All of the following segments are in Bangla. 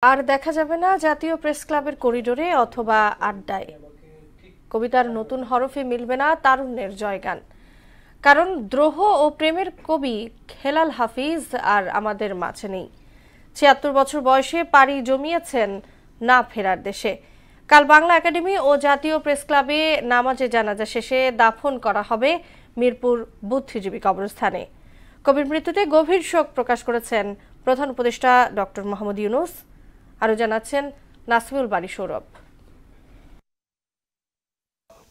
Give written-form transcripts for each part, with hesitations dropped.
আর দেখা যাবে না জাতীয় প্রেস ক্লাবের করিডোরে অথবা আড্ডায়। কবিতার নতুন হরফে মিলবে না তারুণ্যের জয়গান। কারণ দ্রোহ ও প্রেমের কবি হেলাল হাফিজ আর আমাদের মাঝে নেই। ৭৬ বছর বয়সে পাড়ি জমিয়েছেন না ফেরার দেশে। কাল বাংলা একাডেমি ও জাতীয় প্রেস ক্লাবে নামাজে জানাজা শেষে দাফন করা হবে মিরপুর বুদ্ধিজীবী কবরস্থানে। কবির মৃত্যুতে গভীর শোক প্রকাশ করেছেন প্রধান উপদেষ্টা ডক্টর মোহাম্মদ ইউনূস। আরো জানাচ্ছেন নাসিমুল বারী সৌরভ।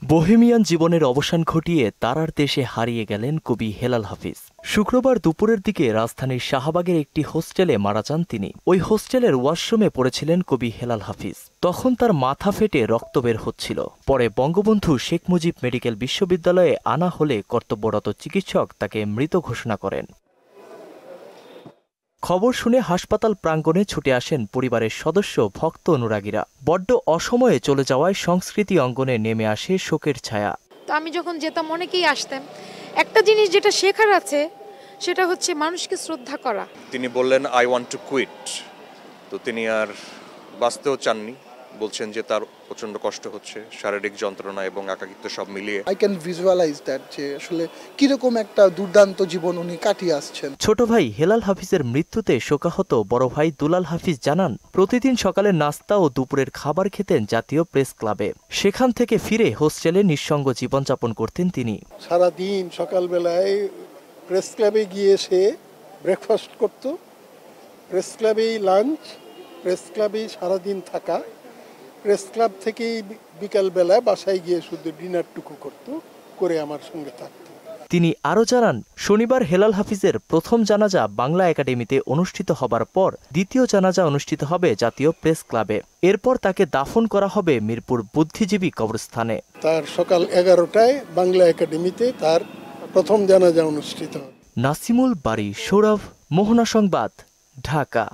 বোহেমিয়ান জীবনের অবসান ঘটিয়ে তারার দেশে হারিয়ে গেলেন কবি হেলাল হাফিজ। শুক্রবার দুপুরের দিকে রাজধানীর শাহবাগের একটি হোস্টেলে মারা যান তিনি। ওই হোস্টেলের ওয়াশরুমে পড়েছিলেন কবি হেলাল হাফিজ। তখন তার মাথা ফেটে রক্ত বের হচ্ছিল। পরে বঙ্গবন্ধু শেখ মুজিব মেডিকেল বিশ্ববিদ্যালয়ে আনা হলে কর্তব্যরত চিকিৎসক তাকে মৃত ঘোষণা করেন। খবর শুনে হাসপাতাল প্রাঙ্গণে ছুটে আসেন পরিবারের সদস্য, ভক্ত, অনুরাগীরা। বড্ড অসময়ে চলে যাওয়ায় সংস্কৃতি অঙ্গনে নেমে আসে শোকের ছায়া। তো আমি যখন যেতাম অনেকেই আসতেন। একটা জিনিস যেটা শেখার আছে সেটা হচ্ছে মানুষকে শ্রদ্ধা করা। তিনি বললেন আই ওয়ান্ট টু কুইট। তো তিনি আর বাঁচতেও চাননি। বলছেন যে তার প্রচন্ড কষ্ট হচ্ছে, শারীরিক যন্ত্রণা এবং একাকিত্ব সব মিলিয়ে। আই ক্যান ভিজুয়ালাইজ দ্যাট যে আসলে কিরকম একটা দুর্দান্ত জীবন উনি কাটিয়ে আসছেন। ছোট ভাই হেলাল হাফিজের মৃত্যুতে শোকাহত বড় ভাই দুলাল হাফিজ জানান, প্রতিদিন সকালে নাস্তা ও দুপুরের খাবার খেতেন জাতীয় প্রেস ক্লাবে। সেখান থেকে ফিরে হোস্টেলে নিঃসঙ্গ জীবনযাপন করতেন তিনি। সারাদিন সকালবেলায় প্রেস ক্লাবে গিয়ে সে ব্রেকফাস্ট করত, প্রেস ক্লাবেই লাঞ্চ, প্রেস ক্লাবেই সারাদিন থাকা, প্রেস ক্লাব থেকেই বিকালবেলায় বাসায় গিয়ে শুধু ডিনারটুকু করে আমার সঙ্গে থাকত। তিনি আরও জানান, শনিবার হেলাল হাফিজের প্রথম জানাজা বাংলা একাডেমিতে অনুষ্ঠিত হবার পর দ্বিতীয় জানাজা অনুষ্ঠিত হবে জাতীয় প্রেস ক্লাবে। এরপর তাকে দাফন করা হবে মিরপুর বুদ্ধিজীবী কবরস্থানে। তার সকাল 11টায় বাংলা একাডেমিতে তার প্রথম জানাজা অনুষ্ঠিত হবে। নাসিমুল বারী সৌরভ, মোহনা সংবাদ, ঢাকা।